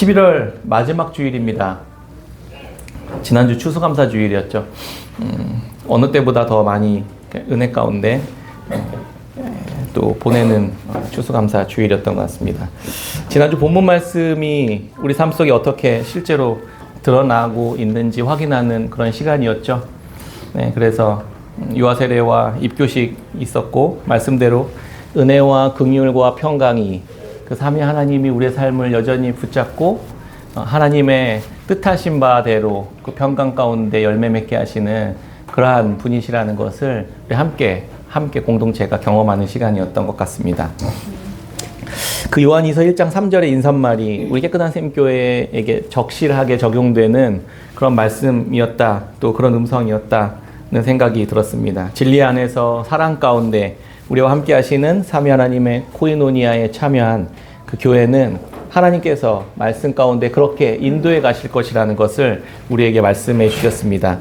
11월 마지막 주일입니다. 지난주 추수감사 주일이었죠. 어느 때보다 더 많이 은혜 가운데 또 보내는 추수감사 주일이었던 것 같습니다. 지난주 본문 말씀이 우리 삶 속에 어떻게 실제로 드러나고 있는지 확인하는 그런 시간이었죠. 네, 그래서 유아 세례와 입교식 있었고, 말씀대로 은혜와 긍휼과 평강이 그 삼위 하나님이 우리의 삶을 여전히 붙잡고 하나님의 뜻하신 바대로 그 평강 가운데 열매 맺게 하시는 그러한 분이시라는 것을 우리 함께 공동체가 경험하는 시간이었던 것 같습니다. 그 요한이서 1장 3절의 인사말이 우리 깨끗한 샘교회에게 적실하게 적용되는 그런 말씀이었다, 또 그런 음성이었다는 생각이 들었습니다. 진리 안에서 사랑 가운데 우리와 함께 하시는 삼위 하나님의 코이노니아에 참여한 그 교회는 하나님께서 말씀 가운데 그렇게 인도해 가실 것이라는 것을 우리에게 말씀해 주셨습니다.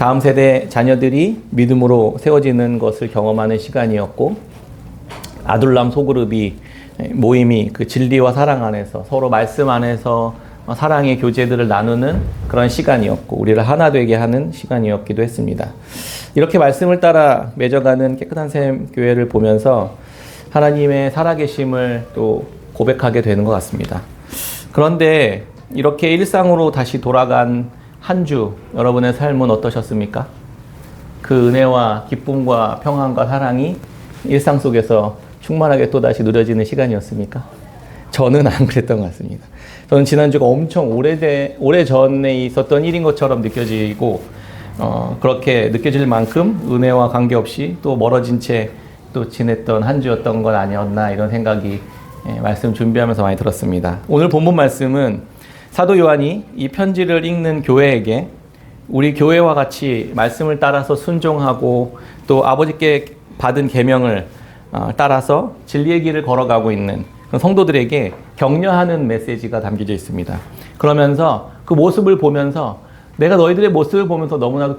다음 세대 자녀들이 믿음으로 세워지는 것을 경험하는 시간이었고, 아둘람 소그룹이 모임이 그 진리와 사랑 안에서 서로 말씀 안에서 사랑의 교제들을 나누는 그런 시간이었고, 우리를 하나 되게 하는 시간이었기도 했습니다. 이렇게 말씀을 따라 맺어가는 깨끗한 샘 교회를 보면서 하나님의 살아계심을 또 고백하게 되는 것 같습니다. 그런데 이렇게 일상으로 다시 돌아간 한 주, 여러분의 삶은 어떠셨습니까? 그 은혜와 기쁨과 평안과 사랑이 일상 속에서 충만하게 또다시 누려지는 시간이었습니까? 저는 안 그랬던 것 같습니다. 저는 지난주가 엄청 오래전에 있었던 일인 것처럼 느껴지고, 그렇게 느껴질 만큼 은혜와 관계없이 또 멀어진 채 또 지냈던 한 주였던 건 아니었나, 이런 생각이 말씀 준비하면서 많이 들었습니다. 오늘 본문 말씀은 사도 요한이 이 편지를 읽는 교회에게 우리 교회와 같이 말씀을 따라서 순종하고 또 아버지께 받은 계명을 따라서 진리의 길을 걸어가고 있는 성도들에게 격려하는 메시지가 담겨져 있습니다. 그러면서 그 모습을 보면서 내가 너희들의 모습을 보면서 너무나도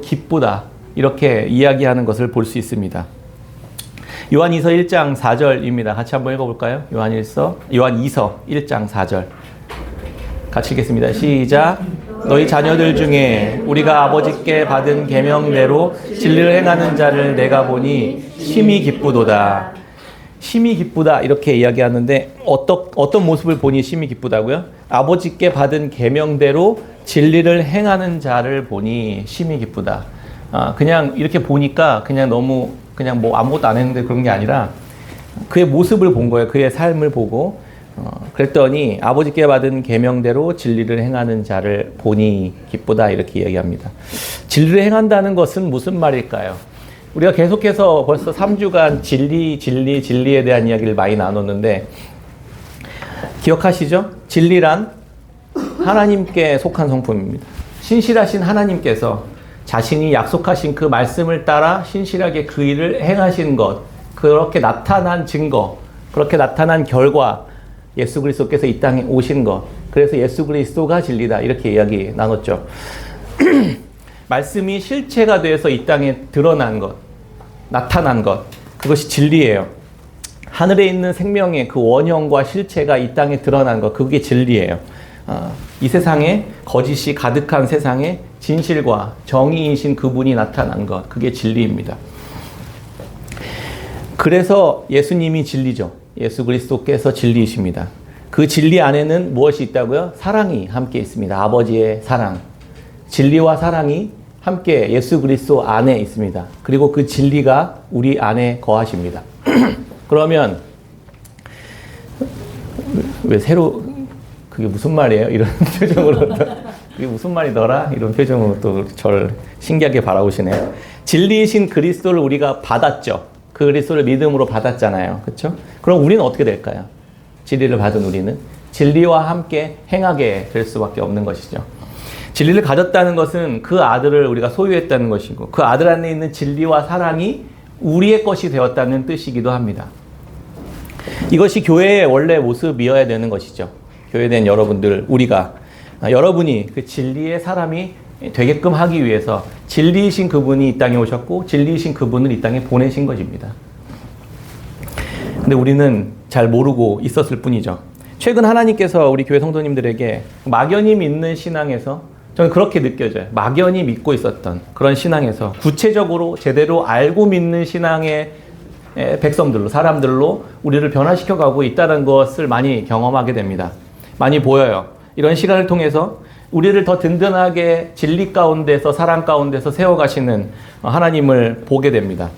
기쁘다, 이렇게 이야기하는 것을 볼 수 있습니다. 요한이서 1장 4절입니다. 같이 한번 읽어볼까요? 요한이서 1장 4절. 같이 읽겠습니다. 시작. 너희 자녀들 중에 우리가 아버지께 받은 계명대로 진리를 행하는 자를 내가 보니 심히 기쁘도다. 심히 기쁘다, 이렇게 이야기하는데 어떤 모습을 보니 심히 기쁘다고요? 아버지께 받은 계명대로 진리를 행하는 자를 보니 심히 기쁘다. 그냥 이렇게 보니까 그냥 뭐 아무것도 안 했는데 그런 게 아니라 그의 모습을 본 거예요. 그의 삶을 보고 그랬더니 아버지께 받은 계명대로 진리를 행하는 자를 보니 기쁘다, 이렇게 이야기합니다. 진리를 행한다는 것은 무슨 말일까요? 우리가 계속해서 벌써 3주간 진리에 대한 이야기를 많이 나눴는데, 기억하시죠? 진리란 하나님께 속한 성품입니다. 신실하신 하나님께서 자신이 약속하신 그 말씀을 따라 신실하게 그 일을 행하신 것, 그렇게 나타난 증거, 그렇게 나타난 결과, 예수 그리스도께서 이 땅에 오신 것, 그래서 예수 그리스도가 진리다, 이렇게 이야기 나눴죠. 말씀이 실체가 되어서 이 땅에 드러난 것, 나타난 것, 그것이 진리예요. 하늘에 있는 생명의 그 원형과 실체가 이 땅에 드러난 것, 그게 진리예요. 이 세상에 거짓이 가득한 세상에 진실과 정의이신 그분이 나타난 것, 그게 진리입니다. 그래서 예수님이 진리죠. 예수 그리스도께서 진리이십니다. 그 진리 안에는 무엇이 있다고요? 사랑이 함께 있습니다. 아버지의 사랑. 진리와 사랑이 함께 예수 그리스도 안에 있습니다. 그리고 그 진리가 우리 안에 거하십니다. 그러면 왜 그게 무슨 말이에요? 이런 표정으로 그게 무슨 말이더라? 이런 표정으로 또 저를 신기하게 바라보시네요. 진리이신 그리스도를 우리가 받았죠. 그 그리스도를 믿음으로 받았잖아요. 그렇죠? 그럼 우리는 어떻게 될까요? 진리를 받은 우리는 진리와 함께 행하게 될 수밖에 없는 것이죠. 진리를 가졌다는 것은 그 아들을 우리가 소유했다는 것이고, 그 아들 안에 있는 진리와 사랑이 우리의 것이 되었다는 뜻이기도 합니다. 이것이 교회의 원래 모습이어야 되는 것이죠. 교회된 여러분들, 여러분이 그 진리의 사람이 되게끔 하기 위해서 진리이신 그분이 이 땅에 오셨고 진리이신 그분을 이 땅에 보내신 것입니다. 근데 우리는 잘 모르고 있었을 뿐이죠. 최근 하나님께서 우리 교회 성도님들에게 막연히 믿는 신앙에서, 저는 그렇게 느껴져요. 막연히 믿고 있었던 그런 신앙에서 구체적으로 제대로 알고 믿는 신앙의 백성들로, 사람들로 우리를 변화시켜가고 있다는 것을 많이 경험하게 됩니다. 많이 보여요. 이런 시간을 통해서 우리를 더 든든하게 진리 가운데서, 사랑 가운데서 세워가시는 하나님을 보게 됩니다.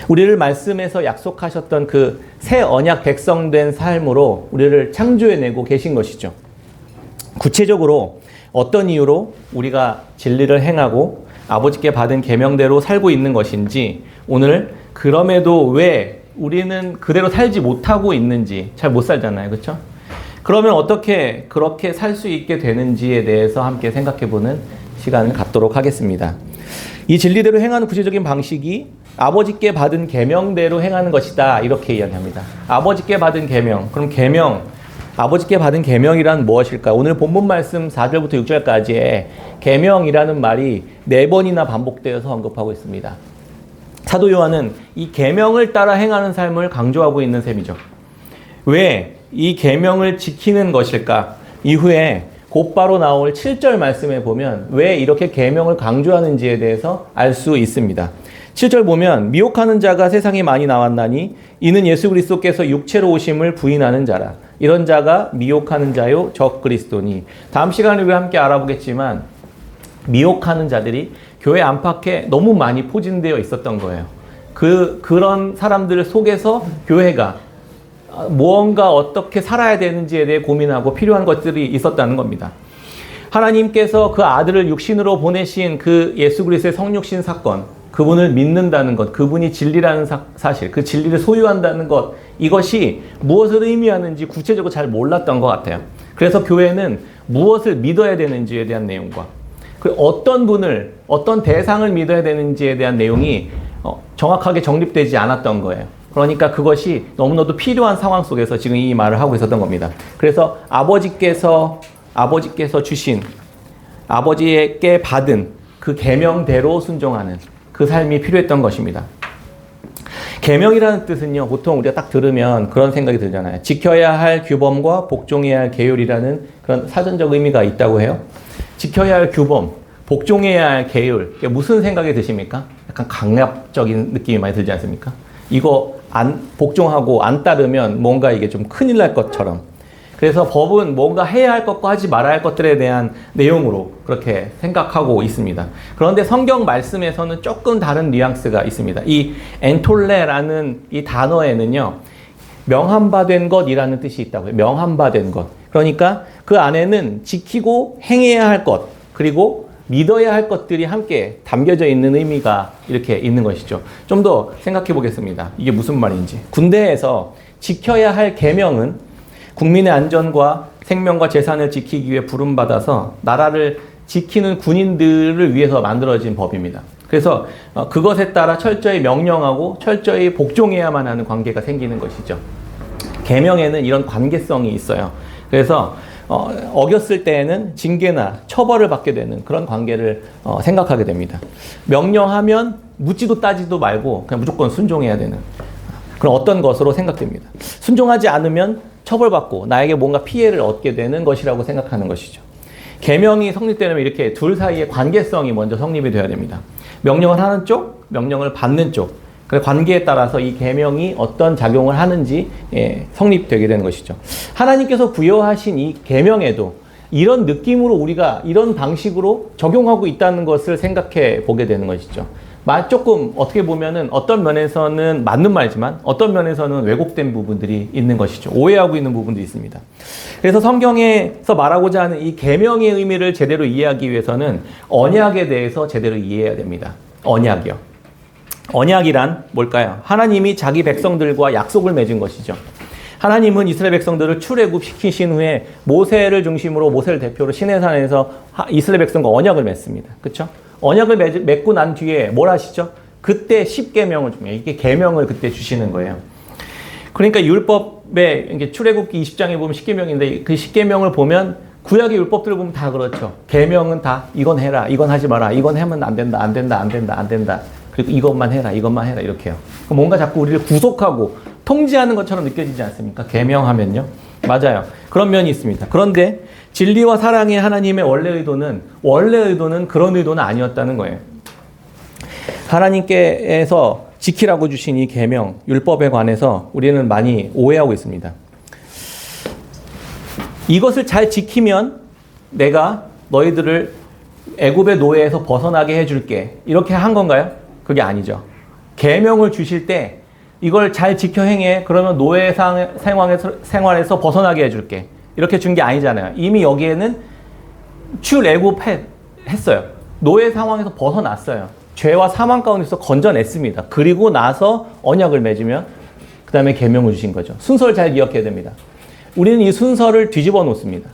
우리를 말씀에서 약속하셨던 그 새 언약 백성된 삶으로 우리를 창조해내고 계신 것이죠. 구체적으로 어떤 이유로 우리가 진리를 행하고 아버지께 받은 계명대로 살고 있는 것인지, 오늘 그럼에도 왜 우리는 그대로 살지 못하고 있는지, 잘 못 살잖아요. 그렇죠? 그러면 어떻게 그렇게 살 수 있게 되는지에 대해서 함께 생각해보는 시간을 갖도록 하겠습니다. 이 진리대로 행하는 구체적인 방식이 아버지께 받은 계명대로 행하는 것이다, 이렇게 이야기합니다. 아버지께 받은 계명. 그럼 계명, 아버지께 받은 계명이란 무엇일까? 오늘 본문 말씀 4절부터 6절까지에 계명이라는 말이 4번이나 반복되어서 언급하고 있습니다. 사도 요한은 이 계명을 따라 행하는 삶을 강조하고 있는 셈이죠. 왜 이 계명을 지키는 것일까? 이후에 곧바로 나올 7절 말씀에 보면 왜 이렇게 계명을 강조하는지에 대해서 알 수 있습니다. 7절 보면 미혹하는 자가 세상에 많이 나왔나니 이는 예수 그리스도께서 육체로 오심을 부인하는 자라. 이런 자가 미혹하는 자요 적 그리스도니. 다음 시간에 우리 함께 알아보겠지만 미혹하는 자들이 교회 안팎에 너무 많이 포진되어 있었던 거예요. 그런 사람들 속에서 교회가 무언가 어떻게 살아야 되는지에 대해 고민하고 필요한 것들이 있었다는 겁니다. 하나님께서 그 아들을 육신으로 보내신 그 예수 그리스도의 성육신 사건, 그분을 믿는다는 것, 그분이 진리라는 사실, 그 진리를 소유한다는 것, 이것이 무엇을 의미하는지 구체적으로 잘 몰랐던 것 같아요. 그래서 교회는 무엇을 믿어야 되는지에 대한 내용과 어떤 분을, 어떤 대상을 믿어야 되는지에 대한 내용이 정확하게 정립되지 않았던 거예요. 그러니까 그것이 너무나도 필요한 상황 속에서 지금 이 말을 하고 있었던 겁니다. 그래서 아버지께서 주신, 아버지께 받은 그 계명대로 순종하는 그 삶이 필요했던 것입니다. 계명이라는 뜻은요, 보통 우리가 딱 들으면 그런 생각이 들잖아요. 지켜야 할 규범과 복종해야 할 계율이라는 그런 사전적 의미가 있다고 해요. 지켜야 할 규범, 복종해야 할 계율, 이게 무슨 생각이 드십니까? 약간 강압적인 느낌이 많이 들지 않습니까? 이거 복종하고 안 따르면 뭔가 이게 좀 큰일 날 것처럼. 그래서 법은 뭔가 해야 할 것과 하지 말아야 할 것들에 대한 내용으로 그렇게 생각하고 있습니다. 그런데 성경 말씀에서는 조금 다른 뉘앙스가 있습니다. 이 엔톨레라는 이 단어에는요, 명한 바 된 것이라는 뜻이 있다고요. 명한 바 된 것. 그러니까 그 안에는 지키고 행해야 할 것, 그리고 믿어야 할 것들이 함께 담겨져 있는 의미가 이렇게 있는 것이죠. 좀 더 생각해 보겠습니다. 이게 무슨 말인지. 군대에서 지켜야 할 계명은 국민의 안전과 생명과 재산을 지키기 위해 부름받아서 나라를 지키는 군인들을 위해서 만들어진 법입니다. 그래서 그것에 따라 철저히 명령하고 철저히 복종해야만 하는 관계가 생기는 것이죠. 계명에는 이런 관계성이 있어요. 그래서 어겼을 때에는 징계나 처벌을 받게 되는 그런 관계를 생각하게 됩니다. 명령하면 묻지도 따지도 말고 그냥 무조건 순종해야 되는 그런 어떤 것으로 생각됩니다. 순종하지 않으면 처벌받고 나에게 뭔가 피해를 얻게 되는 것이라고 생각하는 것이죠. 계명이 성립되려면 이렇게 둘 사이의 관계성이 먼저 성립이 되어야 됩니다. 명령을 하는 쪽, 명령을 받는 쪽, 그 관계에 따라서 이 계명이 어떤 작용을 하는지 성립되게 되는 것이죠. 하나님께서 부여하신 이 계명에도 이런 느낌으로 우리가 이런 방식으로 적용하고 있다는 것을 생각해 보게 되는 것이죠. 조금 어떻게 보면은 어떤 면에서는 맞는 말이지만 어떤 면에서는 왜곡된 부분들이 있는 것이죠. 오해하고 있는 부분도 있습니다. 그래서 성경에서 말하고자 하는 이 계명의 의미를 제대로 이해하기 위해서는 언약에 대해서 제대로 이해해야 됩니다. 언약이요. 언약이란 뭘까요? 하나님이 자기 백성들과 약속을 맺은 것이죠. 하나님은 이스라엘 백성들을 출애굽시키신 후에 모세를 중심으로, 모세를 대표로 시내산에서 이스라엘 백성과 언약을 맺습니다. 그렇죠? 언약을 맺고 난 뒤에 뭘 하시죠? 그때 10계명을 줍니다. 이게 계명을 그때 주시는 거예요. 그러니까 율법에 이게 출애굽기 20장에 보면 10계명인데 그 10계명을 보면 구약의 율법들을 보면 다 그렇죠. 계명은 다 이건 해라, 이건 하지 마라, 이건 하면 안 된다, 안 된다, 안 된다, 안 된다. 그리고 이것만 해라, 이것만 해라, 이렇게요. 뭔가 자꾸 우리를 구속하고 통제하는 것처럼 느껴지지 않습니까? 계명하면요. 맞아요. 그런 면이 있습니다. 그런데 진리와 사랑의 하나님의 원래 의도는 그런 의도는 아니었다는 거예요. 하나님께서 지키라고 주신 이 계명, 율법에 관해서 우리는 많이 오해하고 있습니다. 이것을 잘 지키면 내가 너희들을 애굽의 노예에서 벗어나게 해줄게. 이렇게 한 건가요? 그게 아니죠. 계명을 주실 때 이걸 잘 지켜 행해. 그러면 노예 생활에서 벗어나게 해줄게. 이렇게 준 게 아니잖아요. 이미 여기에는 출애굽 했어요. 노예 상황에서 벗어났어요. 죄와 사망 가운데서 건져냈습니다. 그리고 나서 언약을 맺으면 그 다음에 계명을 주신 거죠. 순서를 잘 기억해야 됩니다. 우리는 이 순서를 뒤집어 놓습니다.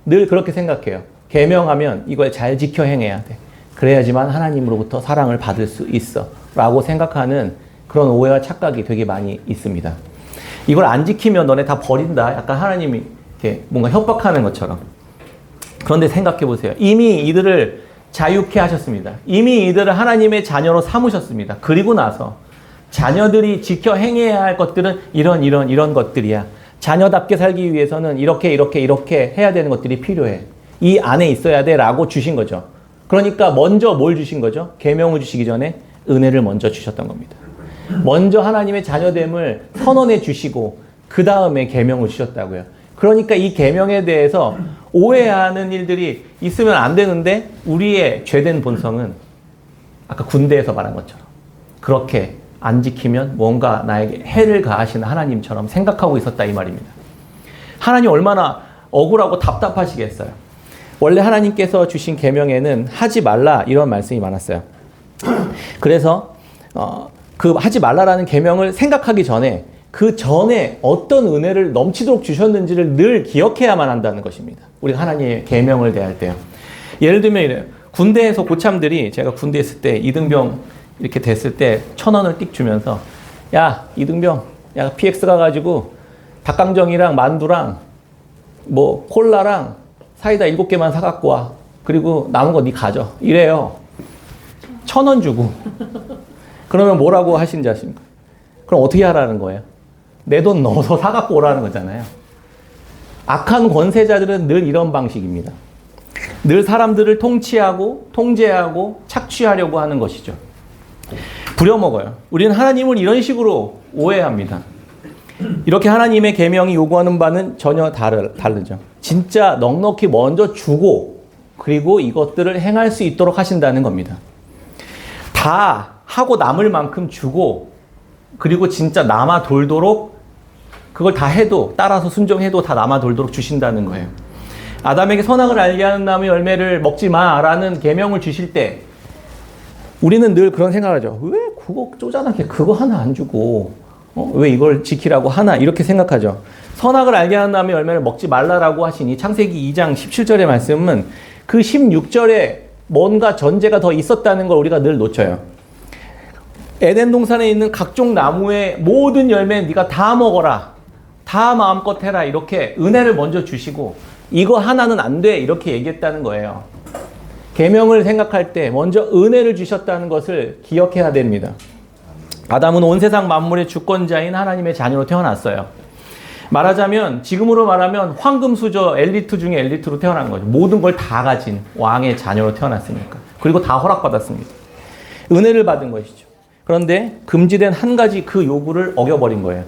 늘 그렇게 생각해요. 계명하면 이걸 잘 지켜 행해야 돼. 그래야지만 하나님으로부터 사랑을 받을 수 있어. 라고 생각하는 그런 오해와 착각이 되게 많이 있습니다. 이걸 안 지키면 너네 다 버린다. 약간 하나님이 이렇게 뭔가 협박하는 것처럼. 그런데 생각해 보세요. 이미 이들을 자유케 하셨습니다. 이미 이들을 하나님의 자녀로 삼으셨습니다. 그리고 나서 자녀들이 지켜 행해야 할 것들은 이런 것들이야. 자녀답게 살기 위해서는 이렇게 해야 되는 것들이 필요해. 이 안에 있어야 돼 라고 주신 거죠. 그러니까 먼저 뭘 주신 거죠? 계명을 주시기 전에 은혜를 먼저 주셨던 겁니다. 먼저 하나님의 자녀됨을 선언해 주시고 그 다음에 계명을 주셨다고요. 그러니까 이 계명에 대해서 오해하는 일들이 있으면 안 되는데 우리의 죄된 본성은 아까 군대에서 말한 것처럼 그렇게 안 지키면 뭔가 나에게 해를 가하시는 하나님처럼 생각하고 있었다 이 말입니다. 하나님 얼마나 억울하고 답답하시겠어요. 원래 하나님께서 주신 계명에는 하지 말라 이런 말씀이 많았어요. 그래서 그 하지 말라라는 계명을 생각하기 전에 그 전에 어떤 은혜를 넘치도록 주셨는지를 늘 기억해야만 한다는 것입니다. 우리가 하나님의 계명을 대할 때요. 예를 들면 이래요. 군대에서 고참들이 제가 군대에 있을 때 이등병 이렇게 됐을 때 1,000원을 띡 주면서 야 이등병 야 PX 가가지고 닭강정이랑 만두랑 뭐 콜라랑 사이다 7개만 사갖고 와. 그리고 남은 거 니 가져. 이래요. 1,000원 주고. 그러면 뭐라고 하시는지 아십니까? 그럼 어떻게 하라는 거예요? 내 돈 넣어서 사갖고 오라는 거잖아요. 악한 권세자들은 늘 이런 방식입니다. 늘 사람들을 통치하고 통제하고 착취하려고 하는 것이죠. 부려먹어요. 우리는 하나님을 이런 식으로 오해합니다. 이렇게 하나님의 계명이 요구하는 바는 전혀 다르죠. 진짜 넉넉히 먼저 주고 그리고 이것들을 행할 수 있도록 하신다는 겁니다. 다 하고 남을 만큼 주고 그리고 진짜 남아 돌도록 그걸 다 해도 따라서 순종해도 다 남아 돌도록 주신다는 거예요. 아담에게 선악을 알게 하는 나무의 열매를 먹지 마라는 계명을 주실 때 우리는 늘 그런 생각을 하죠. 왜 그거 쪼잔하게 그거 하나 안 주고 왜 이걸 지키라고 하나 이렇게 생각하죠. 선악을 알게 하는 나무의 열매를 먹지 말라라고 하신 이 창세기 2장 17절의 말씀은 그 16절에 뭔가 전제가 더 있었다는 걸 우리가 늘 놓쳐요. 에덴 동산에 있는 각종 나무의 모든 열매 네가 다 먹어라. 다 마음껏 해라. 이렇게 은혜를 먼저 주시고 이거 하나는 안 돼. 이렇게 얘기했다는 거예요. 계명을 생각할 때 먼저 은혜를 주셨다는 것을 기억해야 됩니다. 아담은 온 세상 만물의 주권자인 하나님의 자녀로 태어났어요. 말하자면 지금으로 말하면 황금수저 엘리트 중에 엘리트로 태어난 거죠. 모든 걸 다 가진 왕의 자녀로 태어났으니까. 그리고 다 허락받았습니다. 은혜를 받은 것이죠. 그런데 금지된 한 가지 그 요구를 어겨버린 거예요.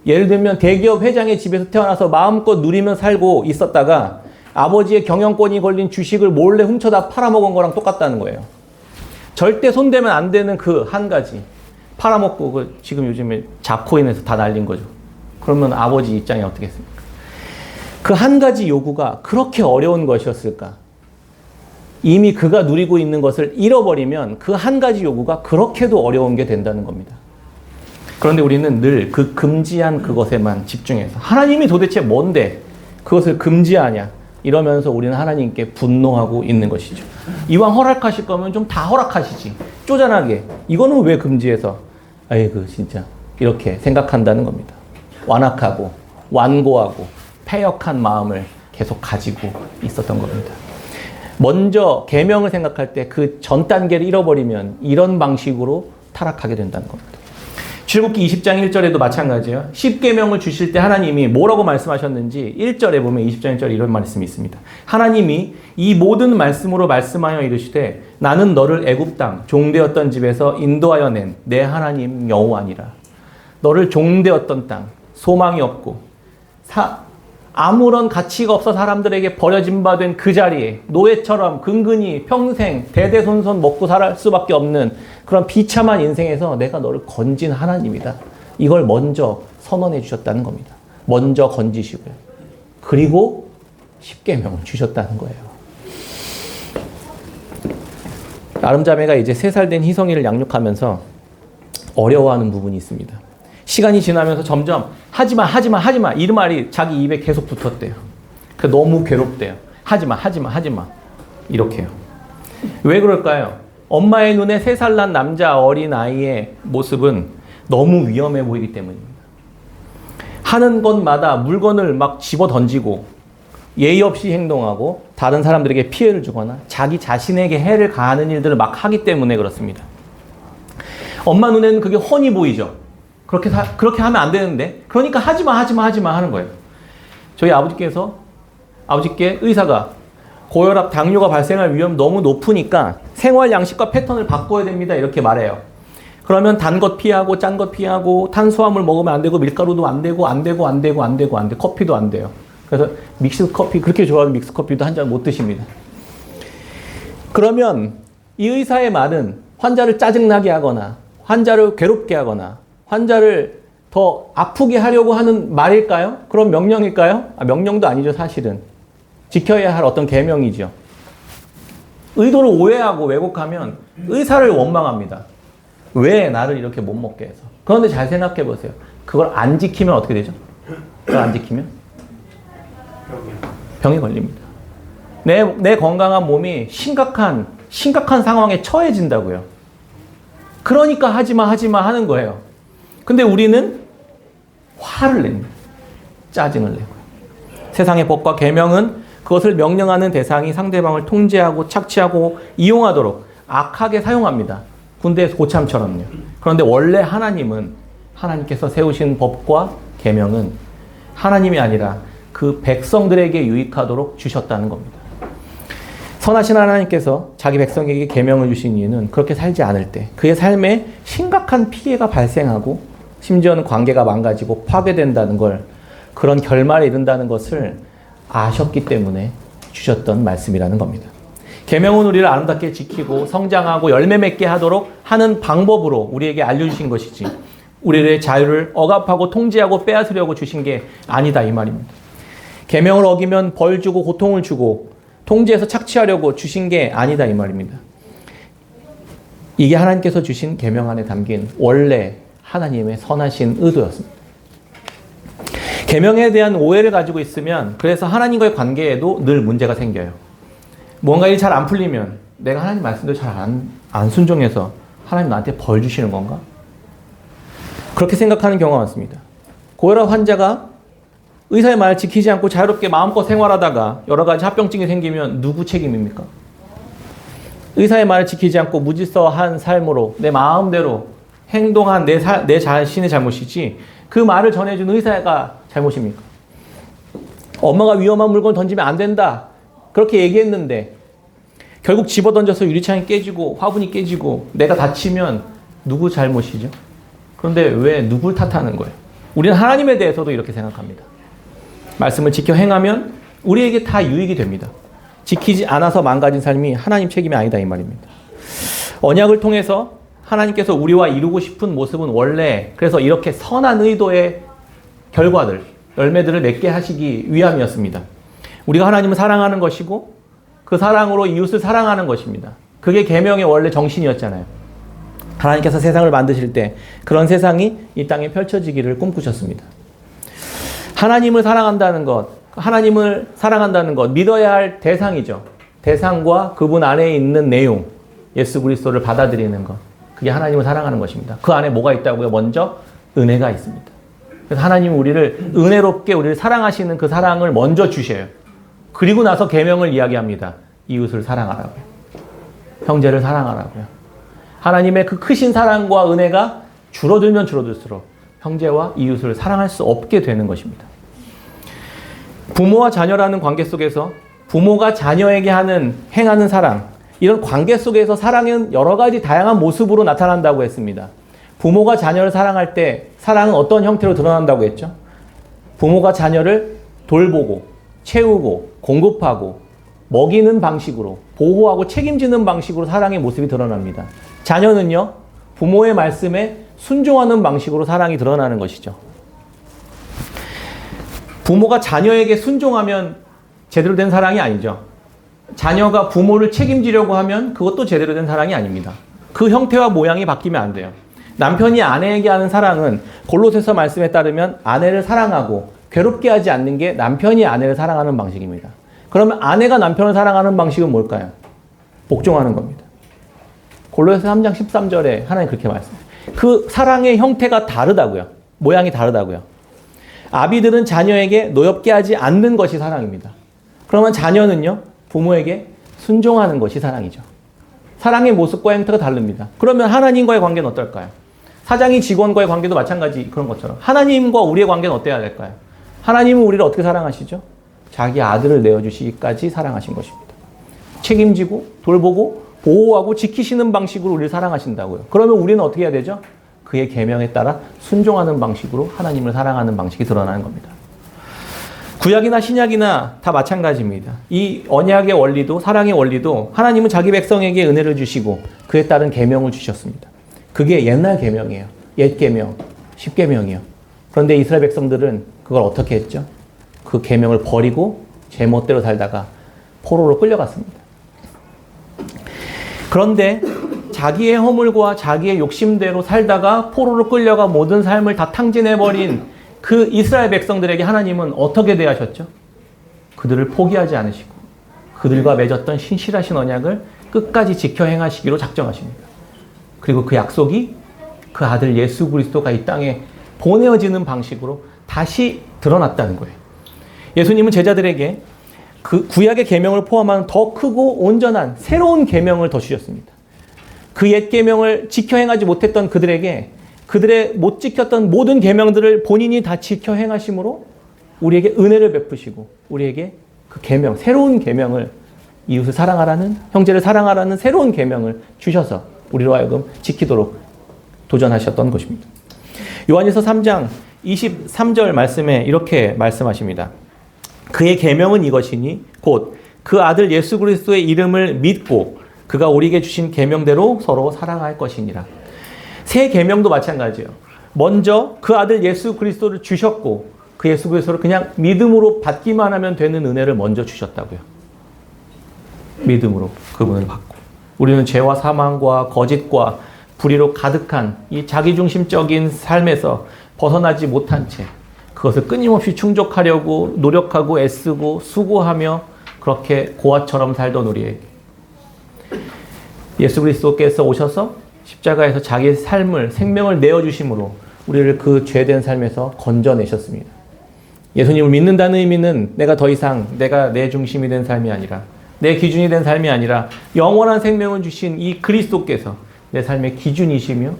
예를 들면 대기업 회장의 집에서 태어나서 마음껏 누리며 살고 있었다가 아버지의 경영권이 걸린 주식을 몰래 훔쳐다 팔아먹은 거랑 똑같다는 거예요. 절대 손대면 안 되는 그 한 가지. 팔아먹고 지금 요즘에 잡코인에서 다 날린 거죠. 그러면 아버지 입장이 어떻겠습니까? 그 한 가지 요구가 그렇게 어려운 것이었을까? 이미 그가 누리고 있는 것을 잃어버리면 그 한 가지 요구가 그렇게도 어려운 게 된다는 겁니다. 그런데 우리는 늘 그 금지한 그것에만 집중해서 하나님이 도대체 뭔데 그것을 금지하냐 이러면서 우리는 하나님께 분노하고 있는 것이죠. 이왕 허락하실 거면 좀 다 허락하시지. 쪼잔하게 이거는 왜 금지해서 아이고 진짜 이렇게 생각한다는 겁니다. 완악하고 완고하고 패역한 마음을 계속 가지고 있었던 겁니다. 먼저 계명을 생각할 때 그 전 단계를 잃어버리면 이런 방식으로 타락하게 된다는 겁니다. 출애굽기 20장 1절에도 마찬가지예요. 10계명을 주실 때 하나님이 뭐라고 말씀하셨는지 1절에 보면 20장 1절에 이런 말씀이 있습니다. 하나님이 이 모든 말씀으로 말씀하여 이르시되 나는 너를 애굽 땅 종되었던 집에서 인도하여 낸 내 하나님 여호와니라. 너를 종되었던 땅, 소망이 없고 아무런 가치가 없어 사람들에게 버려진 바 된 그 자리에 노예처럼 근근히 평생 대대손손 먹고 살 수밖에 없는 그런 비참한 인생에서 내가 너를 건진 하나님이다. 이걸 먼저 선언해 주셨다는 겁니다. 먼저 건지시고요. 그리고 십계명을 주셨다는 거예요. 아름자매가 이제 3살 된 희성이를 양육하면서 어려워하는 부분이 있습니다. 시간이 지나면서 점점 하지마 이 말이 자기 입에 계속 붙었대요. 너무 괴롭대요. 하지마 이렇게요. 왜 그럴까요? 엄마의 눈에 3살 난 남자 어린아이의 모습은 너무 위험해 보이기 때문입니다. 하는 것마다 물건을 막 집어 던지고 예의 없이 행동하고 다른 사람들에게 피해를 주거나 자기 자신에게 해를 가하는 일들을 막 하기 때문에 그렇습니다. 엄마 눈에는 그게 훤히 보이죠. 그렇게 하면 안 되는데, 그러니까 하지마 하는 거예요. 저희 아버지께 의사가 고혈압, 당뇨가 발생할 위험이 너무 높으니까 생활 양식과 패턴을 바꿔야 됩니다. 이렇게 말해요. 그러면 단 것 피하고 짠 것 피하고 탄수화물 먹으면 안 되고 밀가루도 안 되고 커피도 안 돼요. 그래서 믹스 커피, 그렇게 좋아하는 믹스 커피도 한 잔 못 드십니다. 그러면 이 의사의 말은 환자를 짜증나게 하거나 환자를 괴롭게 하거나 환자를 더 아프게 하려고 하는 말일까요? 그런 명령일까요? 명령도 아니죠, 사실은. 지켜야 할 어떤 계명이죠. 의도를 오해하고 왜곡하면 의사를 원망합니다. 왜 나를 이렇게 못 먹게 해서. 그런데 잘 생각해 보세요. 그걸 안 지키면 어떻게 되죠? 그걸 안 지키면? 병이 걸립니다. 내 건강한 몸이 심각한 상황에 처해진다고요. 그러니까 하지마 하는 거예요. 근데 우리는 화를 냅니다. 짜증을 내고요. 세상의 법과 계명은 그것을 명령하는 대상이 상대방을 통제하고 착취하고 이용하도록 악하게 사용합니다. 군대에서 고참처럼요. 그런데 원래 하나님께서 세우신 법과 계명은 하나님이 아니라 그 백성들에게 유익하도록 주셨다는 겁니다. 선하신 하나님께서 자기 백성에게 계명을 주신 이유는 그렇게 살지 않을 때 그의 삶에 심각한 피해가 발생하고 심지어는 관계가 망가지고 파괴된다는 걸, 그런 결말에 이른다는 것을 아셨기 때문에 주셨던 말씀이라는 겁니다. 계명은 우리를 아름답게 지키고 성장하고 열매 맺게 하도록 하는 방법으로 우리에게 알려주신 것이지 우리의 자유를 억압하고 통제하고 빼앗으려고 주신 게 아니다, 이 말입니다. 계명을 어기면 벌 주고 고통을 주고 통제해서 착취하려고 주신 게 아니다, 이 말입니다. 이게 하나님께서 주신 계명 안에 담긴 원래 하나님의 선하신 의도였습니다. 계명에 대한 오해를 가지고 있으면 그래서 하나님과의 관계에도 늘 문제가 생겨요. 뭔가 일 잘 안 풀리면 내가 하나님 말씀대로 잘 안 순종해서 하나님 나한테 벌 주시는 건가? 그렇게 생각하는 경우가 많습니다. 고혈압 환자가 의사의 말을 지키지 않고 자유롭게 마음껏 생활하다가 여러 가지 합병증이 생기면 누구 책임입니까? 의사의 말을 지키지 않고 무질서한 삶으로 내 마음대로 행동한 내 자신의 잘못이지 그 말을 전해준 의사가 잘못입니까? 엄마가 위험한 물건 던지면 안 된다, 그렇게 얘기했는데 결국 집어던져서 유리창이 깨지고 화분이 깨지고 내가 다치면 누구 잘못이죠? 그런데 왜 누굴 탓하는 거예요? 우리는 하나님에 대해서도 이렇게 생각합니다. 말씀을 지켜 행하면 우리에게 다 유익이 됩니다. 지키지 않아서 망가진 삶이 하나님 책임이 아니다, 이 말입니다. 언약을 통해서 하나님께서 우리와 이루고 싶은 모습은 원래 그래서 이렇게 선한 의도의 결과들, 열매들을 맺게 하시기 위함이었습니다. 우리가 하나님을 사랑하는 것이고 그 사랑으로 이웃을 사랑하는 것입니다. 그게 계명의 원래 정신이었잖아요. 하나님께서 세상을 만드실 때 그런 세상이 이 땅에 펼쳐지기를 꿈꾸셨습니다. 하나님을 사랑한다는 것, 믿어야 할 대상이죠. 대상과 그분 안에 있는 내용, 예수 그리스도를 받아들이는 것. 그게 하나님을 사랑하는 것입니다. 그 안에 뭐가 있다고요? 먼저 은혜가 있습니다. 그래서 하나님은 우리를 은혜롭게 우리를 사랑하시는 그 사랑을 먼저 주셔요. 그리고 나서 계명을 이야기합니다. 이웃을 사랑하라고요. 형제를 사랑하라고요. 하나님의 그 크신 사랑과 은혜가 줄어들면 줄어들수록 형제와 이웃을 사랑할 수 없게 되는 것입니다. 부모와 자녀라는 관계 속에서 부모가 자녀에게 행하는 사랑, 이런 관계 속에서 사랑은 여러 가지 다양한 모습으로 나타난다고 했습니다. 부모가 자녀를 사랑할 때 사랑은 어떤 형태로 드러난다고 했죠? 부모가 자녀를 돌보고 채우고 공급하고 먹이는 방식으로 보호하고 책임지는 방식으로 사랑의 모습이 드러납니다. 자녀는요, 부모의 말씀에 순종하는 방식으로 사랑이 드러나는 것이죠. 부모가 자녀에게 순종하면 제대로 된 사랑이 아니죠. 자녀가 부모를 책임지려고 하면 그것도 제대로 된 사랑이 아닙니다. 그 형태와 모양이 바뀌면 안 돼요. 남편이 아내에게 하는 사랑은 골로새서 말씀에 따르면 아내를 사랑하고 괴롭게 하지 않는 게 남편이 아내를 사랑하는 방식입니다. 그러면 아내가 남편을 사랑하는 방식은 뭘까요? 복종하는 겁니다. 골로새서 3장 13절에 하나님 그렇게 말씀해요. 그 사랑의 형태가 다르다고요. 모양이 다르다고요. 아비들은 자녀에게 노엽게 하지 않는 것이 사랑입니다. 그러면 자녀는요, 부모에게 순종하는 것이 사랑이죠. 사랑의 모습과 형태가 다릅니다. 그러면 하나님과의 관계는 어떨까요? 사장이 직원과의 관계도 마찬가지 그런 것처럼 하나님과 우리의 관계는 어때야 될까요? 하나님은 우리를 어떻게 사랑하시죠? 자기 아들을 내어주시기까지 사랑하신 것입니다. 책임지고 돌보고 보호하고 지키시는 방식으로 우리를 사랑하신다고요. 그러면 우리는 어떻게 해야 되죠? 그의 계명에 따라 순종하는 방식으로 하나님을 사랑하는 방식이 드러나는 겁니다. 구약이나 신약이나 다 마찬가지입니다. 이 언약의 원리도 사랑의 원리도 하나님은 자기 백성에게 은혜를 주시고 그에 따른 계명을 주셨습니다. 그게 옛날 계명이에요. 옛 계명, 10계명이요. 그런데 이스라엘 백성들은 그걸 어떻게 했죠? 그 계명을 버리고 제 멋대로 살다가 포로로 끌려갔습니다. 그런데 자기의 허물과 자기의 욕심대로 살다가 포로로 끌려가 모든 삶을 다 탕진해버린 그 이스라엘 백성들에게 하나님은 어떻게 대하셨죠? 그들을 포기하지 않으시고 그들과 맺었던 신실하신 언약을 끝까지 지켜 행하시기로 작정하십니다. 그리고 그 약속이 그 아들 예수 그리스도가 이 땅에 보내어지는 방식으로 다시 드러났다는 거예요. 예수님은 제자들에게 그 구약의 계명을 포함한 더 크고 온전한 새로운 계명을 더 주셨습니다. 그 옛 계명을 지켜 행하지 못했던 그들에게 그들의 못 지켰던 모든 계명들을 본인이 다 지켜 행하심으로 우리에게 은혜를 베푸시고 우리에게 그 계명, 새로운 계명을 이웃을 사랑하라는, 형제를 사랑하라는 새로운 계명을 주셔서 우리로 하여금 지키도록 도전하셨던 것입니다. 요한일서 3장 23절 말씀에 이렇게 말씀하십니다. 그의 계명은 이것이니 곧 그 아들 예수 그리스도의 이름을 믿고 그가 우리에게 주신 계명대로 서로 사랑할 것이니라. 새 계명도 마찬가지예요. 먼저 그 아들 예수 그리스도를 주셨고 그 예수 그리스도를 그냥 믿음으로 받기만 하면 되는 은혜를 먼저 주셨다고요. 믿음으로 그분을 받고 우리는 죄와 사망과 거짓과 불의로 가득한 이 자기중심적인 삶에서 벗어나지 못한 채 그것을 끊임없이 충족하려고 노력하고 애쓰고 수고하며 그렇게 고아처럼 살던 우리에게 예수 그리스도께서 오셔서 십자가에서 자기의 삶을, 생명을 내어주심으로 우리를 그 죄된 삶에서 건져내셨습니다. 예수님을 믿는다는 의미는 내가 더 이상 내가 내 중심이 된 삶이 아니라 내 기준이 된 삶이 아니라 영원한 생명을 주신 이 그리스도께서 내 삶의 기준이시며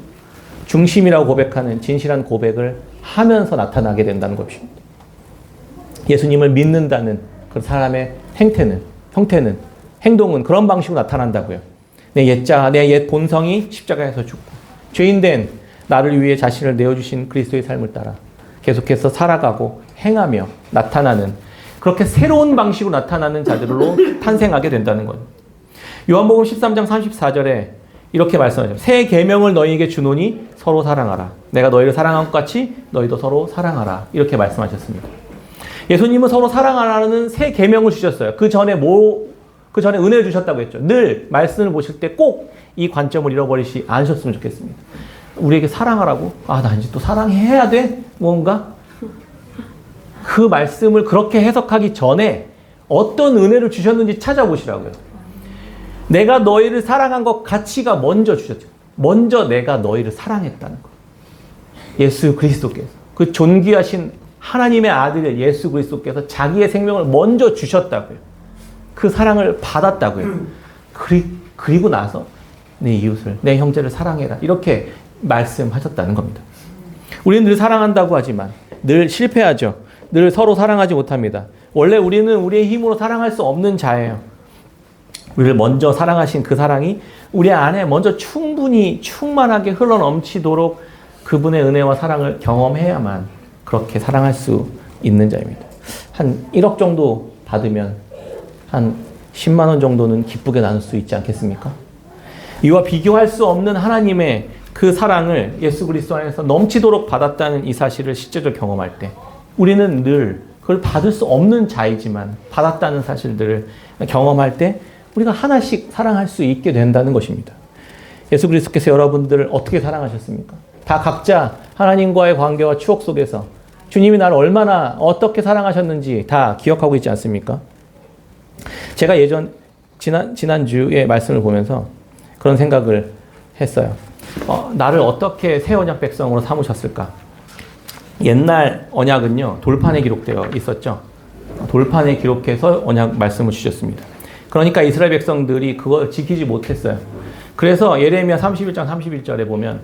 중심이라고 고백하는 진실한 고백을 하면서 나타나게 된다는 것입니다. 예수님을 믿는다는 그 사람의 형태는, 행동은 그런 방식으로 나타난다고요. 내 옛자, 내 옛 본성이 십자가에서 죽고 죄인된 나를 위해 자신을 내어주신 그리스도의 삶을 따라 계속해서 살아가고 행하며 나타나는 그렇게 새로운 방식으로 나타나는 자들로 탄생하게 된다는 거예요. 요한복음 13장 34절에 이렇게 말씀하죠. 새 계명을 너희에게 주노니 서로 사랑하라. 내가 너희를 사랑한 것 같이 너희도 서로 사랑하라. 이렇게 말씀하셨습니다. 예수님은 서로 사랑하라는 새 계명을 주셨어요. 그 전에 은혜를 주셨다고 했죠. 늘 말씀을 보실 때 꼭 이 관점을 잃어버리지 않으셨으면 좋겠습니다. 우리에게 사랑하라고? 나 이제 또 사랑해야 돼? 뭔가? 그 말씀을 그렇게 해석하기 전에 어떤 은혜를 주셨는지 찾아보시라고요. 내가 너희를 사랑한 것 가치가 먼저 주셨죠. 먼저 내가 너희를 사랑했다는 거. 예수 그리스도께서 그 존귀하신 하나님의 아들 예수 그리스도께서 자기의 생명을 먼저 주셨다고요. 그 사랑을 받았다고요. 그리고 나서 내 이웃을, 내 형제를 사랑해라. 이렇게 말씀하셨다는 겁니다. 우리는 늘 사랑한다고 하지만 늘 실패하죠. 늘 서로 사랑하지 못합니다. 원래 우리는 우리의 힘으로 사랑할 수 없는 자예요. 우리를 먼저 사랑하신 그 사랑이 우리 안에 먼저 충분히 충만하게 흘러넘치도록 그분의 은혜와 사랑을 경험해야만 그렇게 사랑할 수 있는 자입니다. 한 1억 정도 받으면 한 10만 원 정도는 기쁘게 나눌 수 있지 않겠습니까? 이와 비교할 수 없는 하나님의 그 사랑을 예수 그리스도 안에서 넘치도록 받았다는 이 사실을 실제로 경험할 때 우리는 늘 그걸 받을 수 없는 자이지만 받았다는 사실들을 경험할 때 우리가 하나씩 사랑할 수 있게 된다는 것입니다. 예수 그리스도께서 여러분들을 어떻게 사랑하셨습니까? 다 각자 하나님과의 관계와 추억 속에서 주님이 나를 얼마나 어떻게 사랑하셨는지 다 기억하고 있지 않습니까? 제가 지난주에 말씀을 보면서 그런 생각을 했어요. 나를 어떻게 새 언약 백성으로 삼으셨을까? 옛날 언약은요, 돌판에 기록되어 있었죠. 돌판에 기록해서 언약 말씀을 주셨습니다. 그러니까 이스라엘 백성들이 그걸 지키지 못했어요. 그래서 예레미야 31장 31절에 보면,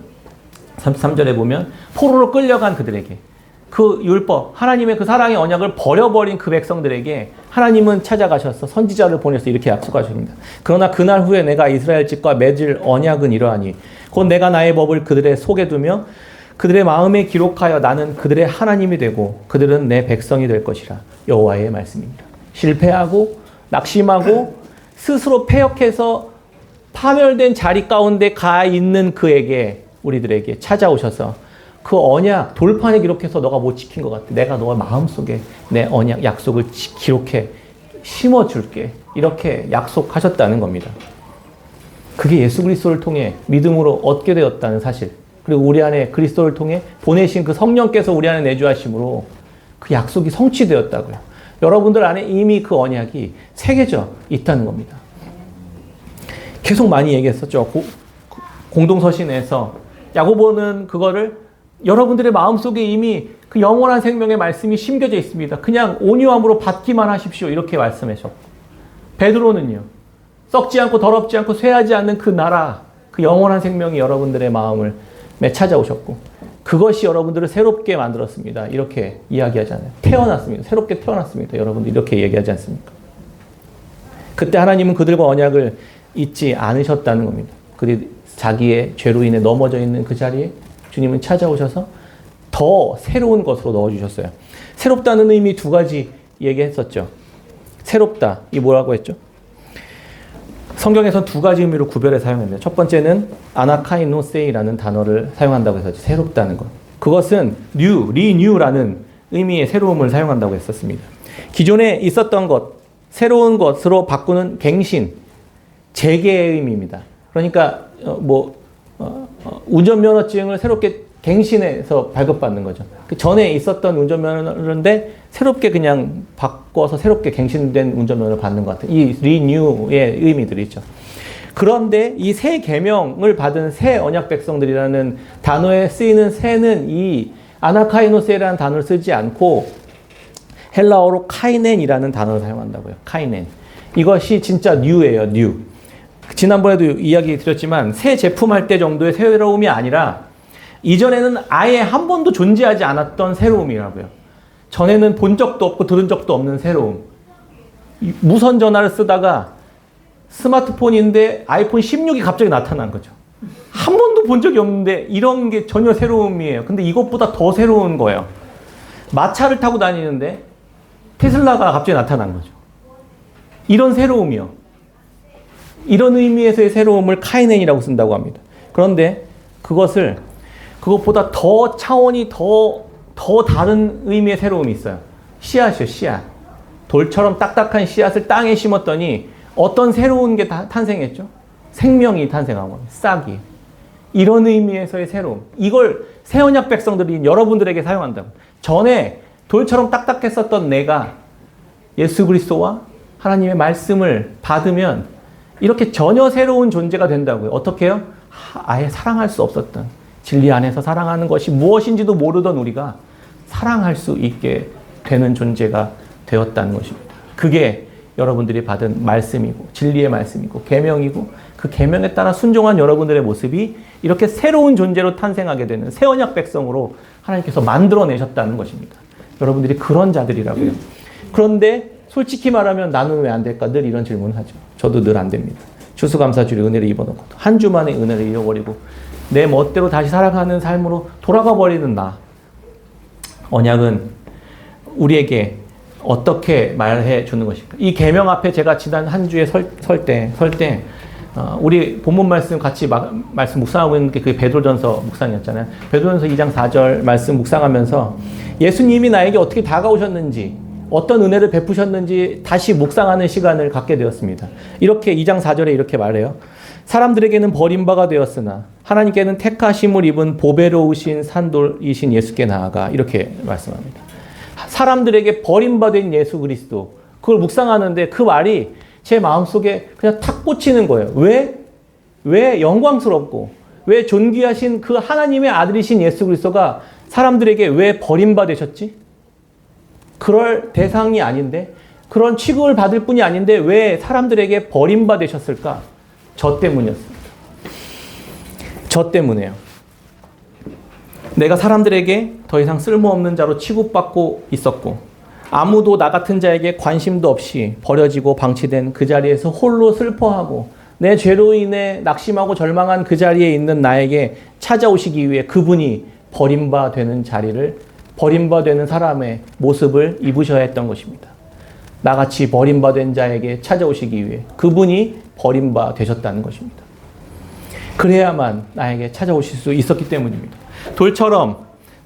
33절에 보면, 포로로 끌려간 그들에게, 그 율법, 하나님의 그 사랑의 언약을 버려버린 그 백성들에게 하나님은 찾아가셔서 선지자를 보내서 이렇게 약속하십니다. 그러나 그날 후에 내가 이스라엘 집과 맺을 언약은 이러하니 곧 내가 나의 법을 그들의 속에 두며 그들의 마음에 기록하여 나는 그들의 하나님이 되고 그들은 내 백성이 될 것이라. 여호와의 말씀입니다. 실패하고 낙심하고 스스로 패역해서 파멸된 자리 가운데 가 있는 그에게, 우리들에게 찾아오셔서 그 언약 돌판에 기록해서 너가 못 지킨 것 같아. 내가 너의 마음속에 내 언약 약속을 기록해 심어줄게. 이렇게 약속하셨다는 겁니다. 그게 예수 그리스도를 통해 믿음으로 얻게 되었다는 사실. 그리고 우리 안에 그리스도를 통해 보내신 그 성령께서 우리 안에 내주하심으로 그 약속이 성취되었다고요. 여러분들 안에 이미 그 언약이 새겨져 있다는 겁니다. 계속 많이 얘기했었죠. 공동서신에서 야고보는 그거를 여러분들의 마음속에 이미 그 영원한 생명의 말씀이 심겨져 있습니다. 그냥 온유함으로 받기만 하십시오. 이렇게 말씀하셨고, 베드로는요, 썩지 않고 더럽지 않고 쇠하지 않는 그 나라, 그 영원한 생명이 여러분들의 마음을 찾아오셨고 그것이 여러분들을 새롭게 만들었습니다. 이렇게 이야기하잖아요. 태어났습니다. 새롭게 태어났습니다. 여러분들 이렇게 얘기하지 않습니까? 그때 하나님은 그들과 언약을 잊지 않으셨다는 겁니다. 그들이 자기의 죄로 인해 넘어져 있는 그 자리에 주님은 찾아오셔서 더 새로운 것으로 넣어주셨어요. 새롭다는 의미 두 가지 얘기했었죠. 새롭다, 이 뭐라고 했죠? 성경에서 두 가지 의미로 구별해 사용합니다. 첫 번째는 아나카이노세이라는 단어를 사용한다고 해서 새롭다는 것. 그것은 new, renew라는 의미의 새로움을 사용한다고 했었습니다. 기존에 있었던 것, 새로운 것으로 바꾸는 갱신, 재개의 의미입니다. 그러니까 운전면허증을 새롭게 갱신해서 발급받는 거죠. 그 전에 있었던 운전면허인데 새롭게 그냥 바꿔서 새롭게 갱신된 운전면허를 받는 것 같아요. 이 리뉴의 의미들이죠. 그런데 이 새 계명을 받은 새 언약 백성들이라는 단어에 쓰이는 새는 이 아나카이노세라는 단어를 쓰지 않고 헬라어로 카이넨이라는 단어를 사용한다고요. 카이넨. 이것이 진짜 뉴예요. 뉴. 지난번에도 이야기 드렸지만 새 제품할 때 정도의 새로움이 아니라 이전에는 아예 한 번도 존재하지 않았던 새로움이라고요. 전에는 본 적도 없고 들은 적도 없는 새로움. 무선 전화를 쓰다가 스마트폰인데 아이폰 16이 갑자기 나타난 거죠. 한 번도 본 적이 없는데 이런 게 전혀 새로움이에요. 근데 이것보다 더 새로운 거예요. 마차를 타고 다니는데 테슬라가 갑자기 나타난 거죠. 이런 새로움이요. 이런 의미에서의 새로움을 카이넨이라고 쓴다고 합니다. 그런데 그것보다 더 차원이 더 다른 의미의 새로움이 있어요. 씨앗이요, 씨앗. 돌처럼 딱딱한 씨앗을 땅에 심었더니 어떤 새로운 게 탄생했죠? 생명이 탄생한 겁니다. 싹이. 이런 의미에서의 새로움. 이걸 새 언약 백성들이 여러분들에게 사용한다고. 전에 돌처럼 딱딱했었던 내가 예수 그리스도와 하나님의 말씀을 받으면 이렇게 전혀 새로운 존재가 된다고요. 어떻게 해요? 아예 사랑할 수 없었던, 진리 안에서 사랑하는 것이 무엇인지도 모르던 우리가 사랑할 수 있게 되는 존재가 되었다는 것입니다. 그게 여러분들이 받은 말씀이고 진리의 말씀이고 계명이고 그 그 계명에 따라 순종한 여러분들의 모습이 이렇게 새로운 존재로 탄생하게 되는 새 언약 백성으로 하나님께서 만들어내셨다는 것입니다. 여러분들이 그런 자들이라고요. 그런데 솔직히 말하면 나는 왜 안 될까? 늘 이런 질문을 하죠. 저도 늘 안 됩니다. 추수감사주일에 은혜를 입어놓고 한 주 만에 은혜를 잃어버리고 내 멋대로 다시 살아가는 삶으로 돌아가 버리는 나. 언약은 우리에게 어떻게 말해 주는 것일까? 이 계명 앞에 제가 지난 한 주에 설 때 우리 본문 말씀 같이 말씀 묵상하고 있는 게 그게 베드로전서 묵상이었잖아요. 베드로전서 2장 4절 말씀 묵상하면서 예수님이 나에게 어떻게 다가오셨는지 어떤 은혜를 베푸셨는지 다시 묵상하는 시간을 갖게 되었습니다. 이렇게 2장 4절에 이렇게 말해요. 사람들에게는 버림바가 되었으나 하나님께는 택하심을 입은 보배로우신 산돌이신 예수께 나아가 이렇게 말씀합니다. 사람들에게 버림받은 예수 그리스도, 그걸 묵상하는데 그 말이 제 마음속에 그냥 탁 꽂히는 거예요. 왜 영광스럽고 왜 존귀하신 그 하나님의 아들이신 예수 그리스도가 사람들에게 왜 버림받으셨지? 그럴 대상이 아닌데, 그런 취급을 받을 뿐이 아닌데 왜 사람들에게 버림받으셨을까? 저 때문이었습니다. 저 때문에요. 내가 사람들에게 더 이상 쓸모없는 자로 취급받고 있었고 아무도 나 같은 자에게 관심도 없이 버려지고 방치된 그 자리에서 홀로 슬퍼하고 내 죄로 인해 낙심하고 절망한 그 자리에 있는 나에게 찾아오시기 위해 그분이 버림받는 자리를, 버림받는 사람의 모습을 입으셔야 했던 것입니다. 나같이 버림받은 자에게 찾아오시기 위해 그분이 버림받으셨다는 것입니다. 그래야만 나에게 찾아오실 수 있었기 때문입니다. 돌처럼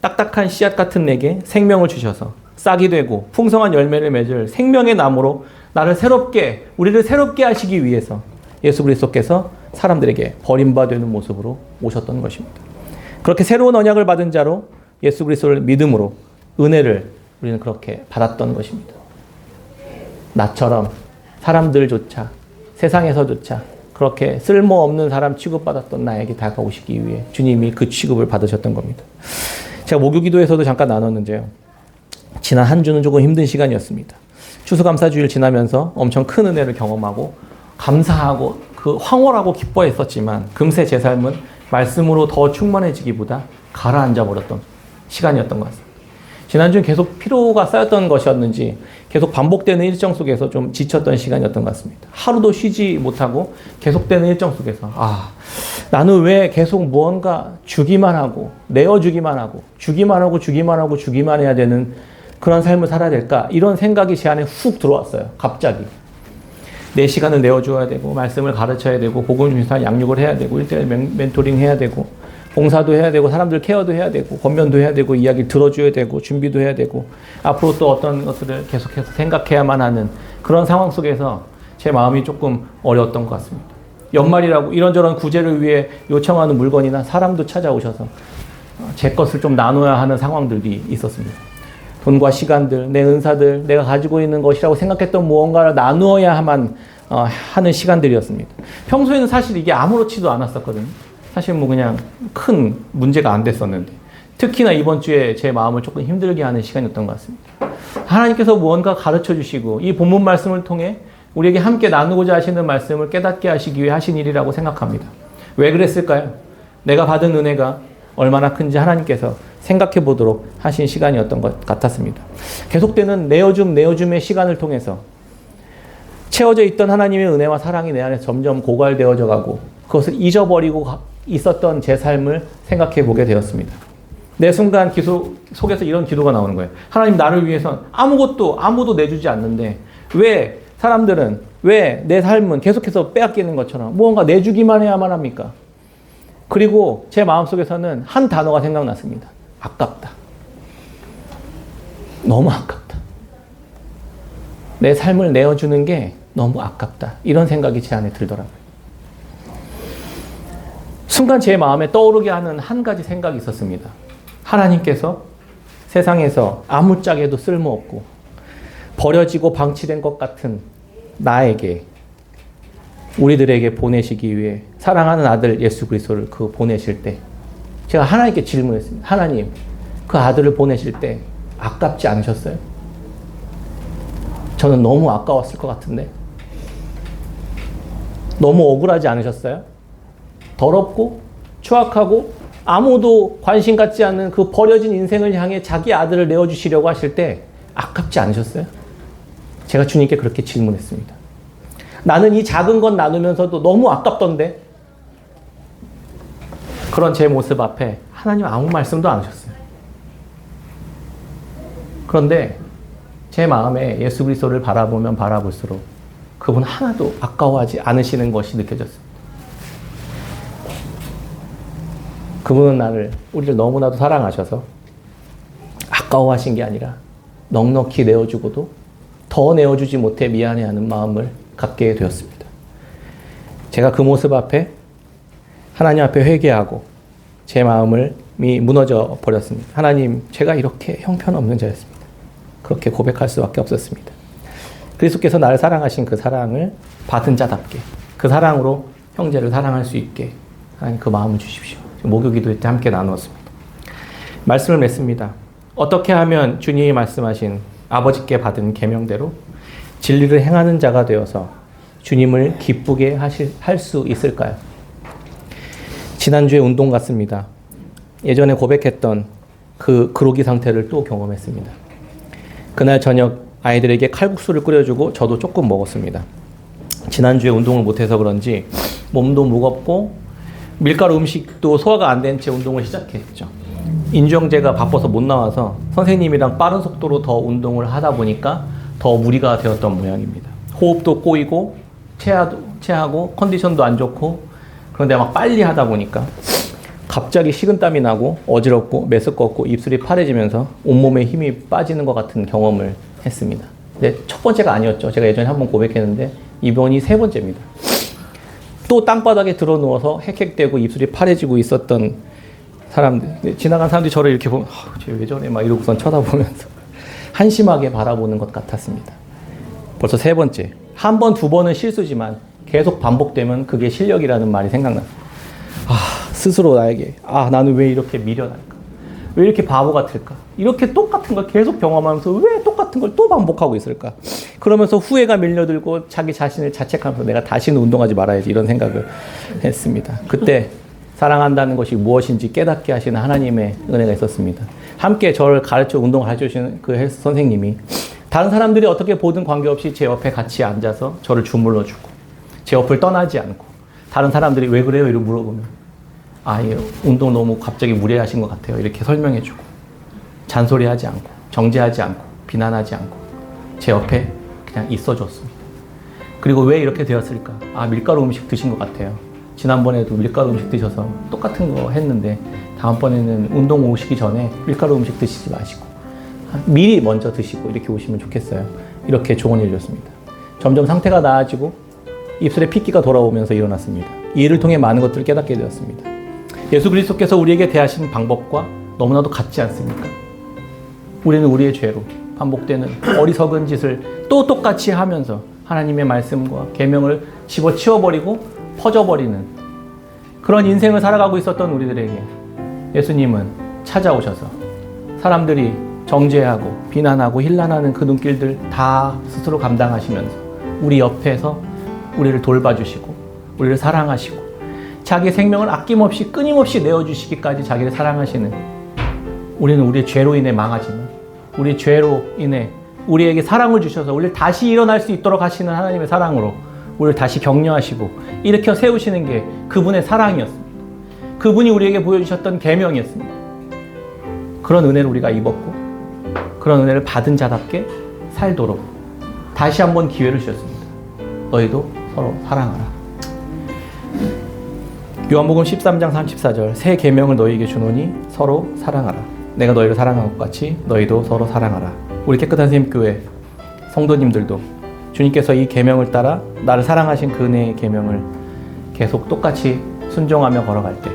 딱딱한 씨앗 같은 내게 생명을 주셔서 싹이 되고 풍성한 열매를 맺을 생명의 나무로 우리를 새롭게 하시기 위해서 예수 그리스도께서 사람들에게 버림받는 모습으로 오셨던 것입니다. 그렇게 새로운 언약을 받은 자로 예수 그리스도를 믿음으로 은혜를 우리는 그렇게 받았던 것입니다. 나처럼 사람들조차 세상에서조차 그렇게 쓸모없는 사람 취급받았던 나에게 다가오시기 위해 주님이 그 취급을 받으셨던 겁니다. 제가 목요기도에서도 잠깐 나눴는데요. 지난 한 주는 조금 힘든 시간이었습니다. 추수감사주일 지나면서 엄청 큰 은혜를 경험하고 감사하고 그 황홀하고 기뻐했었지만 금세 제 삶은 말씀으로 더 충만해지기보다 가라앉아 버렸던 시간이었던 것 같습니다. 지난주는 계속 피로가 쌓였던 것이었는지 계속 반복되는 일정 속에서 좀 지쳤던 시간이었던 것 같습니다. 하루도 쉬지 못하고 계속되는 일정 속에서 나는 왜 계속 무언가 주기만 하고 내어주기만 하고 주기만 해야 되는 그런 삶을 살아야 될까? 이런 생각이 제 안에 훅 들어왔어요. 갑자기. 내 시간을 내어줘야 되고 말씀을 가르쳐야 되고 복음 중심으로 양육을 해야 되고 1:1 멘토링 해야 되고 봉사도 해야 되고 사람들 케어도 해야 되고 권면도 해야 되고 이야기를 들어줘야 되고 준비도 해야 되고 앞으로 또 어떤 것들을 계속해서 생각해야만 하는 그런 상황 속에서 제 마음이 조금 어려웠던 것 같습니다. 연말이라고 이런저런 구제를 위해 요청하는 물건이나 사람도 찾아오셔서 제 것을 좀 나눠야 하는 상황들이 있었습니다. 돈과 시간들, 내 은사들, 내가 가지고 있는 것이라고 생각했던 무언가를 나누어야만 하는 시간들이었습니다. 평소에는 사실 이게 아무렇지도 않았었거든요. 사실 뭐 그냥 큰 문제가 안 됐었는데 특히나 이번 주에 제 마음을 조금 힘들게 하는 시간이었던 것 같습니다. 하나님께서 무언가 가르쳐 주시고 이 본문 말씀을 통해 우리에게 함께 나누고자 하시는 말씀을 깨닫게 하시기 위해 하신 일이라고 생각합니다. 왜 그랬을까요? 내가 받은 은혜가 얼마나 큰지 하나님께서 생각해 보도록 하신 시간이었던 것 같았습니다. 계속되는 내어줌의 시간을 통해서 채워져 있던 하나님의 은혜와 사랑이 내 안에 점점 고갈되어져 가고 그것을 잊어버리고 있었던 제 삶을 생각해 보게 되었습니다. 내 순간 기도 속에서 이런 기도가 나오는 거예요. 하나님, 나를 위해선 아무도 내주지 않는데 왜 사람들은, 왜 내 삶은 계속해서 빼앗기는 것처럼 무언가 내주기만 해야만 합니까? 그리고 제 마음속에서는 한 단어가 생각났습니다. 아깝다. 너무 아깝다. 내 삶을 내어주는 게 너무 아깝다. 이런 생각이 제 안에 들더라고요. 순간 제 마음에 떠오르게 하는 한 가지 생각이 있었습니다. 하나님께서 세상에서 아무짝에도 쓸모없고 버려지고 방치된 것 같은 나에게, 우리들에게 보내시기 위해 사랑하는 아들 예수 그리스도를 보내실 때 제가 하나님께 질문했습니다. 하나님, 그 아들을 보내실 때 아깝지 않으셨어요? 저는 너무 아까웠을 것 같은데 너무 억울하지 않으셨어요? 더럽고 추악하고 아무도 관심 갖지 않는 그 버려진 인생을 향해 자기 아들을 내어주시려고 하실 때 아깝지 않으셨어요? 제가 주님께 그렇게 질문했습니다. 나는 이 작은 것 나누면서도 너무 아깝던데? 그런 제 모습 앞에 하나님 아무 말씀도 안 하셨어요. 그런데 제 마음에 예수 그리스도를 바라보면 바라볼수록 그분 하나도 아까워하지 않으시는 것이 느껴졌습니다. 그분은 우리를 너무나도 사랑하셔서 아까워하신 게 아니라 넉넉히 내어주고도 더 내어주지 못해 미안해하는 마음을 갖게 되었습니다. 제가 그 모습 앞에 하나님 앞에 회개하고 제 마음이 무너져 버렸습니다. 하나님, 제가 이렇게 형편없는 자였습니다. 그렇게 고백할 수밖에 없었습니다. 그리스도께서 나를 사랑하신 그 사랑을 받은 자답게 그 사랑으로 형제를 사랑할 수 있게 하나님 그 마음을 주십시오. 목요 기도회 때 함께 나누었습니다. 말씀을 맺습니다. 어떻게 하면 주님이 말씀하신 아버지께 받은 계명대로 진리를 행하는 자가 되어서 주님을 기쁘게 할 수 있을까요? 지난주에 운동 갔습니다. 예전에 고백했던 그 그로기 상태를 또 경험했습니다. 그날 저녁 아이들에게 칼국수를 끓여주고 저도 조금 먹었습니다. 지난주에 운동을 못해서 그런지 몸도 무겁고 밀가루 음식도 소화가 안 된 채 운동을 시작했죠. 인중제가 바빠서 못 나와서 선생님이랑 빠른 속도로 더 운동을 하다 보니까 더 무리가 되었던 모양입니다. 호흡도 꼬이고 체하고 컨디션도 안 좋고 그런데 막 빨리 하다 보니까 갑자기 식은땀이 나고 어지럽고 메스껍고 입술이 파래지면서 온몸에 힘이 빠지는 것 같은 경험을 했습니다. 근데 첫 번째가 아니었죠. 제가 예전에 한번 고백했는데 이번이 세 번째입니다. 또 땅바닥에 들어 누워서 헥헥대고 입술이 파래지고 있었던 사람들, 지나간 사람들이 저를 이렇게 보면 쟤 왜 저래 막 이러고선 쳐다보면서 한심하게 바라보는 것 같았습니다. 벌써 세 번째. 한 번, 두 번은 실수지만 계속 반복되면 그게 실력이라는 말이 생각납니다. 스스로 나에게 나는 왜 이렇게 미련할까? 왜 이렇게 바보 같을까? 이렇게 똑같은 걸 계속 경험하면서 왜 똑같은 걸 또 반복하고 있을까? 그러면서 후회가 밀려들고 자기 자신을 자책하면서 내가 다시는 운동하지 말아야지 이런 생각을 했습니다. 그때 사랑한다는 것이 무엇인지 깨닫게 하시는 하나님의 은혜가 있었습니다. 함께 저를 운동을 가르쳐주시는 그 헬스 선생님이 다른 사람들이 어떻게 보든 관계없이 제 옆에 같이 앉아서 저를 주물러주고 제 옆을 떠나지 않고 다른 사람들이 왜 그래요? 이러고 물어보면 운동 너무 갑자기 무리하신 것 같아요. 이렇게 설명해주고 잔소리하지 않고 정죄하지 않고 비난하지 않고 제 옆에 그냥 있어줬습니다. 그리고 왜 이렇게 되었을까? 밀가루 음식 드신 것 같아요. 지난번에도 밀가루 음식 드셔서 똑같은 거 했는데 다음번에는 운동 오시기 전에 밀가루 음식 드시지 마시고 미리 먼저 드시고 이렇게 오시면 좋겠어요. 이렇게 조언을 해줬습니다. 점점 상태가 나아지고 입술에 핏기가 돌아오면서 일어났습니다. 이 일을 통해 많은 것들을 깨닫게 되었습니다. 예수 그리스도께서 우리에게 대하신 방법과 너무나도 같지 않습니까? 우리는 우리의 죄로 반복되는 어리석은 짓을 또 똑같이 하면서 하나님의 말씀과 계명을 집어치워버리고 퍼져버리는 그런 인생을 살아가고 있었던 우리들에게 예수님은 찾아오셔서 사람들이 정죄하고 비난하고 힐난하는 그 눈길들 다 스스로 감당하시면서 우리 옆에서 우리를 돌봐주시고 우리를 사랑하시고 자기 생명을 아낌없이 끊임없이 내어주시기까지 자기를 사랑하시는 우리는 우리의 죄로 인해 망하지만 우리 죄로 인해 우리에게 사랑을 주셔서 우리를 다시 일어날 수 있도록 하시는 하나님의 사랑으로 우리를 다시 격려하시고 일으켜 세우시는 게 그분의 사랑이었습니다. 그분이 우리에게 보여주셨던 계명이었습니다. 그런 은혜를 우리가 입었고 그런 은혜를 받은 자답게 살도록 다시 한번 기회를 주셨습니다. 너희도 서로 사랑하라. 요한복음 13장 34절 새 계명을 너희에게 주노니 서로 사랑하라. 내가 너희를 사랑한 것 같이 너희도 서로 사랑하라. 우리 깨끗한 샘교회 성도님들도 주님께서 이 계명을 따라 나를 사랑하신 그 은혜의 계명을 계속 똑같이 순종하며 걸어갈 때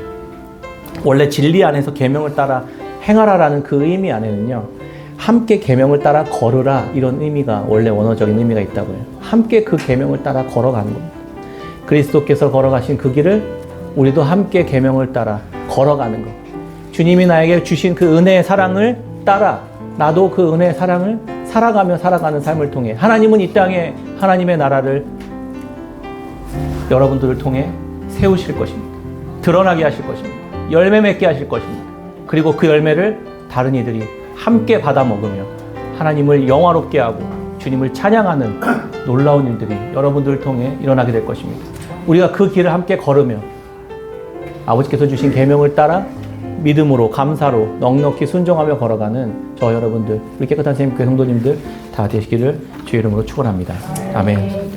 원래 진리 안에서 계명을 따라 행하라라는 그 의미 안에는요 함께 계명을 따라 걸으라 이런 의미가 원래 원어적인 의미가 있다고 해요. 함께 그 계명을 따라 걸어가는 겁니다. 그리스도께서 걸어가신 그 길을 우리도 함께 계명을 따라 걸어가는 것. 주님이 나에게 주신 그 은혜의 사랑을 따라 나도 그 은혜의 사랑을 살아가며 살아가는 삶을 통해 하나님은 이 땅에 하나님의 나라를 여러분들을 통해 세우실 것입니다. 드러나게 하실 것입니다. 열매 맺게 하실 것입니다. 그리고 그 열매를 다른 이들이 함께 받아 먹으며 하나님을 영화롭게 하고 주님을 찬양하는 놀라운 일들이 여러분들을 통해 일어나게 될 것입니다. 우리가 그 길을 함께 걸으며 아버지께서 주신 계명을 따라 믿음으로 감사로 넉넉히 순종하며 걸어가는 저 여러분들, 우리 깨끗한 샘교회 성도님들 다 되시기를 주의 이름으로 축원합니다. 아멘.